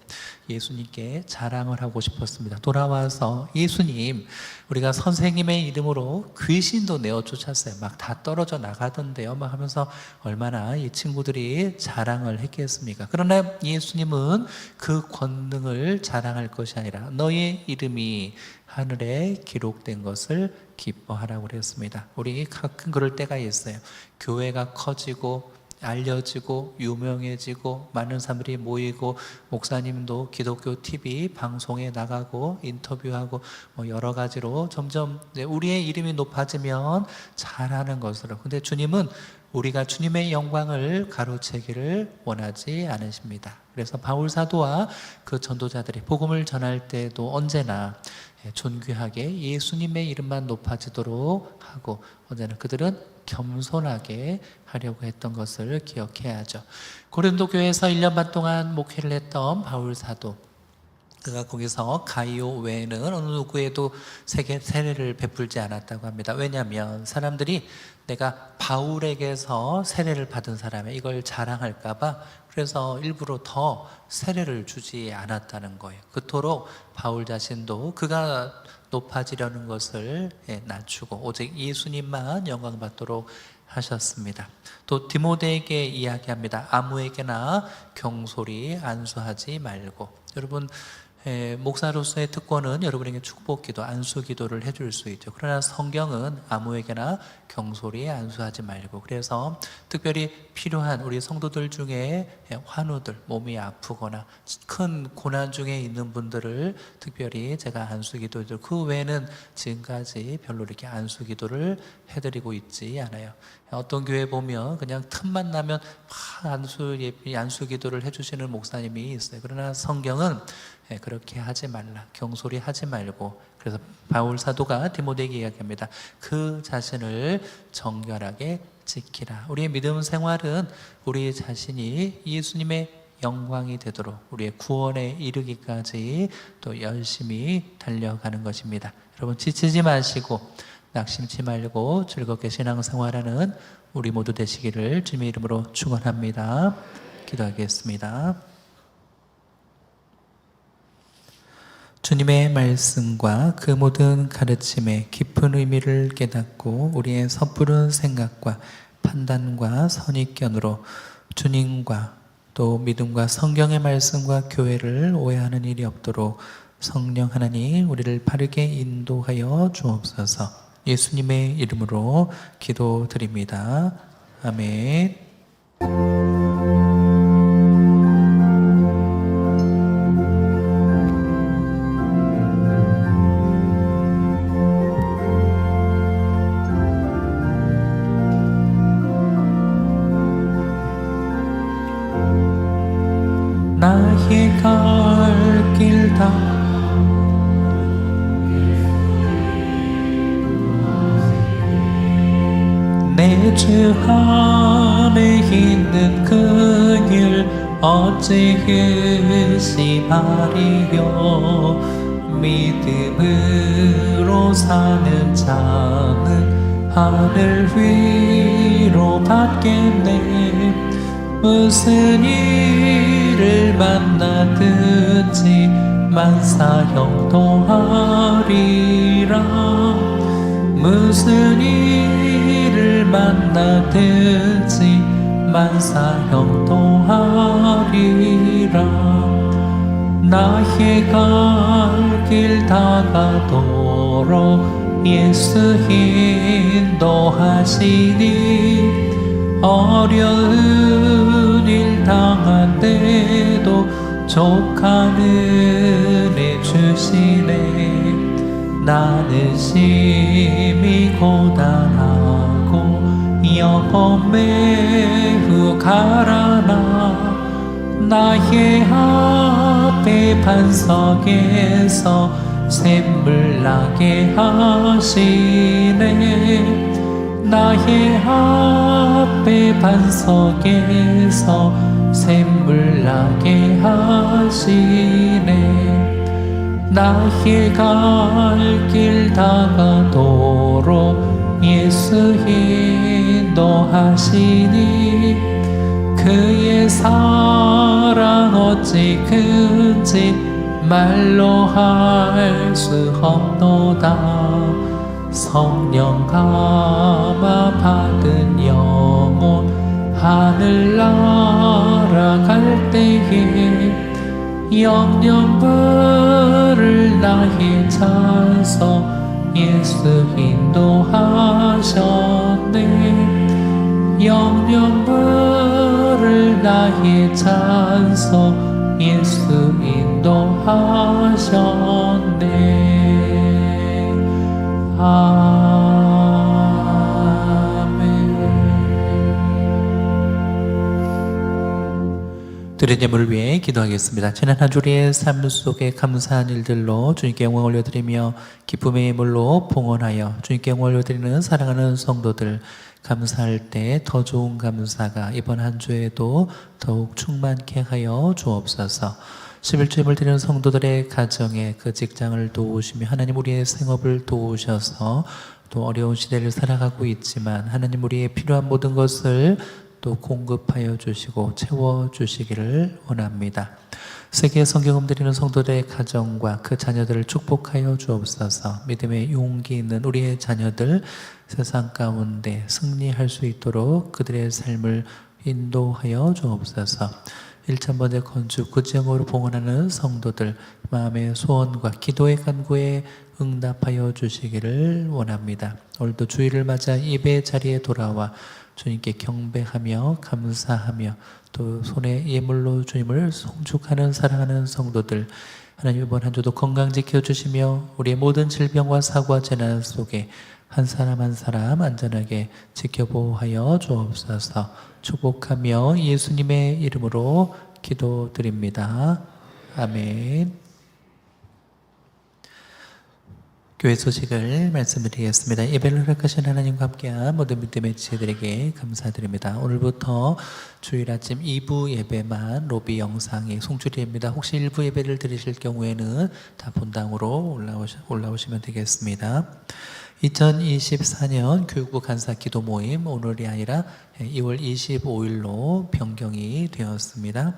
예수님께 자랑을 하고 싶었습니다. 돌아와서 예수님, 우리가 선생님의 이름으로 귀신도 내어 쫓았어요. 막 다 떨어져 나가던데요. 막 하면서 얼마나 이 친구들이 자랑을 했겠습니까? 그러나 예수님은 그 권능을 자랑할 것이 아니라 너의 이름이 하늘에 기록된 것을 기뻐하라고 그랬습니다. 우리 가끔 그럴 때가 있어요. 교회가 커지고 알려지고 유명해지고 많은 사람들이 모이고 목사님도 기독교 TV 방송에 나가고 인터뷰하고 여러 가지로 점점 우리의 이름이 높아지면 잘하는 것으로. 근데 주님은 우리가 주님의 영광을 가로채기를 원하지 않으십니다. 그래서 바울 사도와 그 전도자들이 복음을 전할 때도 언제나 존귀하게 예수님의 이름만 높아지도록 하고, 언제나 그들은 겸손하게 하려고 했던 것을 기억해야죠. 고린도 교회에서 1년 반 동안 목회를 했던 바울 사도, 그가 거기서 가이오 외에는 어느 누구에도 세례를 베풀지 않았다고 합니다. 왜냐하면 사람들이 내가 바울에게서 세례를 받은 사람이 이걸 자랑할까봐 그래서 일부러 더 세례를 주지 않았다는 거예요. 그토록 바울 자신도 그가 높아지려는 것을 낮추고 오직 예수님만 영광 받도록 하셨습니다. 또 디모데에게 이야기합니다. 아무에게나 경솔히 안수하지 말고. 여러분, 목사로서의 특권은 여러분에게 축복기도, 안수기도를 해줄 수 있죠. 그러나 성경은 아무에게나 경솔히 안수하지 말고, 그래서 특별히 필요한 우리 성도들 중에 환우들, 몸이 아프거나 큰 고난 중에 있는 분들을 특별히 제가 안수기도를, 그 외에는 지금까지 별로 이렇게 안수기도를 해드리고 있지 않아요. 어떤 교회 보면 그냥 틈만 나면 안수기도를 해주시는 목사님이 있어요. 그러나 성경은 그렇게 하지 말라, 경솔히 하지 말고, 그래서 바울 사도가 디모데에게 이야기합니다. 그 자신을 정결하게 지키라. 우리의 믿음 생활은 우리 자신이 예수님의 영광이 되도록, 우리의 구원에 이르기까지 또 열심히 달려가는 것입니다. 여러분, 지치지 마시고 낙심치 말고 즐겁게 신앙생활하는 우리 모두 되시기를 주님의 이름으로 축원합니다. 기도하겠습니다. 주님의 말씀과 그 모든 가르침의 깊은 의미를 깨닫고 우리의 섣부른 생각과 판단과 선입견으로 주님과 또 믿음과 성경의 말씀과 교회를 오해하는 일이 없도록 성령 하나님 우리를 바르게 인도하여 주옵소서. 예수님의 이름으로 기도드립니다. 아멘. 나의 갈 길 다 내 주 안에 있는 그 길 어찌 의심하리요. 믿음으로 사는 자는 하늘 위로 받겠네. 무슨 일을 만나든지 만사형통하리라. 무슨 일을 만나든지 만사형통하리라. 나의 갈 길 다가도록 예수 인도하시니 어려운 일 당한데도 족한 은혜 주시네. 나는 심히 고단하고 영혼 매우 가라나. 나의 앞에 반석에서 샘물 나게 하시네. 나의 앞에 반석에서 샘물 나게 하시네. 나의 갈 길 다가도록 예수 인도하시니 그의 사랑 어찌 큰지 말로 할 수 없도다. 성령 감화 받은 영혼 하늘 날아갈 때에 영영 부를 나의 찬송 예수 인도하셨네. 영영 부를 나의 찬송 예수 인도하셨네. 드린 예물을 위해 기도하겠습니다. 지난 한 주의 삶 속에 감사한 일들로 주님께 영광 올려드리며 기쁨의 예물로 봉헌하여 주님께 영광 올려드리는 사랑하는 성도들, 감사할 때 더 좋은 감사가 이번 한 주에도 더욱 충만케 하여 주옵소서. 11조 예물 드리는 성도들의 가정에 그 직장을 도우시며 하나님 우리의 생업을 도우셔서 또 어려운 시대를 살아가고 있지만 하나님 우리의 필요한 모든 것을 또 공급하여 주시고 채워주시기를 원합니다. 세계 성경음 드리는 성도들의 가정과 그 자녀들을 축복하여 주옵소서. 믿음의 용기 있는 우리의 자녀들 세상 가운데 승리할 수 있도록 그들의 삶을 인도하여 주옵소서. 1,000번째 건축 구정으로 봉헌하는 성도들 마음의 소원과 기도의 간구에 응답하여 주시기를 원합니다. 오늘도 주일을 맞아 예배 자리에 돌아와 주님께 경배하며 감사하며 또 손에 예물로 주님을 송축하는 사랑하는 성도들, 하나님 이번 한 주도 건강 지켜주시며 우리의 모든 질병과 사고와 재난 속에 한 사람 한 사람 안전하게 지켜보호하여 주옵소서. 축복하며 예수님의 이름으로 기도드립니다. 아멘. 교회 소식을 말씀드리겠습니다. 예배를 허락하신 하나님과 함께한 모든 믿음의 지혜들에게 감사드립니다. 오늘부터 주일 아침 2부 예배만 로비 영상이 송출됩니다. 혹시 1부 예배를 드리실 경우에는 다 본당으로 올라오시면 되겠습니다. 2024년 교육부 간사 기도 모임 오늘이 아니라 2월 25일로 변경이 되었습니다.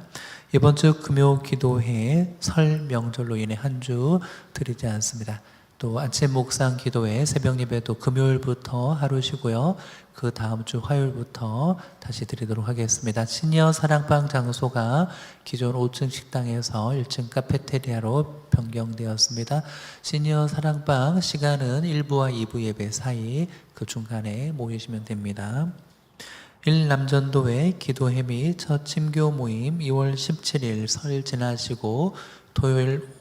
이번 주 금요 기도회 설 명절로 인해 한 주 드리지 않습니다. 또 아침 묵상 기도회 새벽 예배도 금요일부터 하루 쉬고요. 그 다음 주 화요일부터 다시 드리도록 하겠습니다. 시니어 사랑방 장소가 기존 5층 식당에서 1층 카페테리아로 변경되었습니다. 시니어 사랑방 시간은 1부와 2부 예배 사이 그 중간에 모이시면 됩니다. 1남전도회 기도회 및 첫 침교 모임 2월 17일 설 지나시고 토요일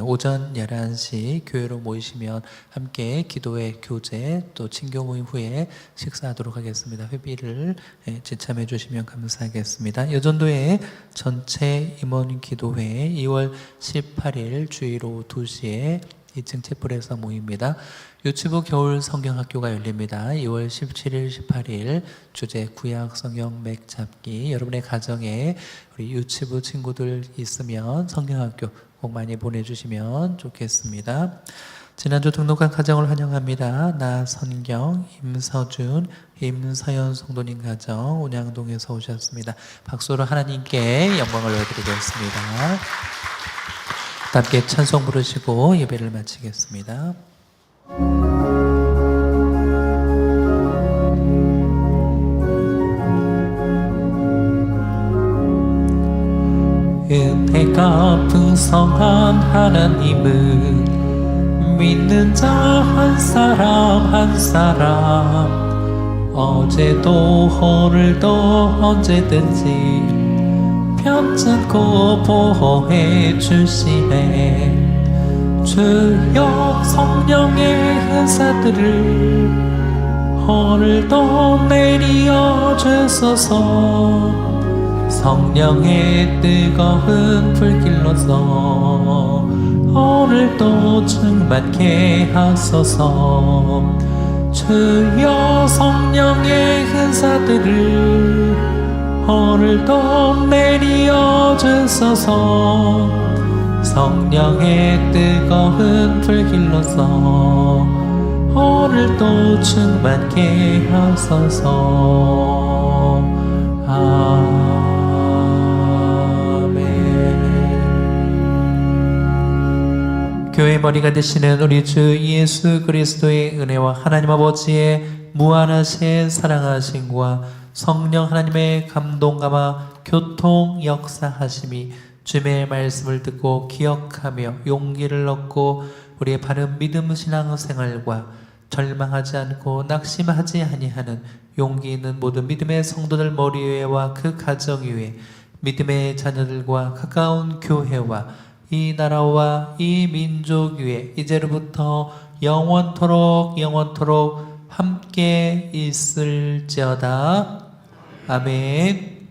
오전 11시 교회로 모이시면 함께 기도회 교제 또 친교 모임 후에 식사하도록 하겠습니다. 회비를 지참해 주시면 감사하겠습니다. 여전도회 전체 임원 기도회 2월 18일 주일 오후 2시에 2층 채플에서 모입니다. 유치부 겨울 성경학교가 열립니다. 2월 17일, 18일 주제 구약 성경 맥 잡기. 여러분의 가정에 우리 유치부 친구들 있으면 성경학교 꼭 많이 보내주시면 좋겠습니다. 지난주 등록한 가정을 환영합니다. 나선경, 임서준, 임서연 성도님 가정 온양동에서 오셨습니다. 박수로 하나님께 영광을 올려드리겠습니다. 함께 찬송 부르시고 예배를 마치겠습니다. 은혜가 풍성한 하나님은 믿는 자 한 사람 한 사람 어제도 오늘도 언제든지 편찮고 보호해 주시네. 주여 성령의 은사들을 오늘도 내리어 주소서. 성령의 뜨거운 불길로서 오늘도 충만케 하소서. 주여 성령의 은사들을 오늘도 내리어 주소서. 성령의 뜨거운 불길로서 오늘도 충만케 하소서. 교회의 머리가 되시는 우리 주 예수 그리스도의 은혜와 하나님 아버지의 무한하신 사랑하심과 성령 하나님의 감동감화 교통 역사하심이 주님의 말씀을 듣고 기억하며 용기를 얻고 우리의 바른 믿음 신앙 생활과 절망하지 않고 낙심하지 아니하는 용기 있는 모든 믿음의 성도들 머리 위에와 그 가정 위에 믿음의 자녀들과 가까운 교회와 이 나라와 이 민족 위에 이제로부터 영원토록 함께 있을지어다. 아멘.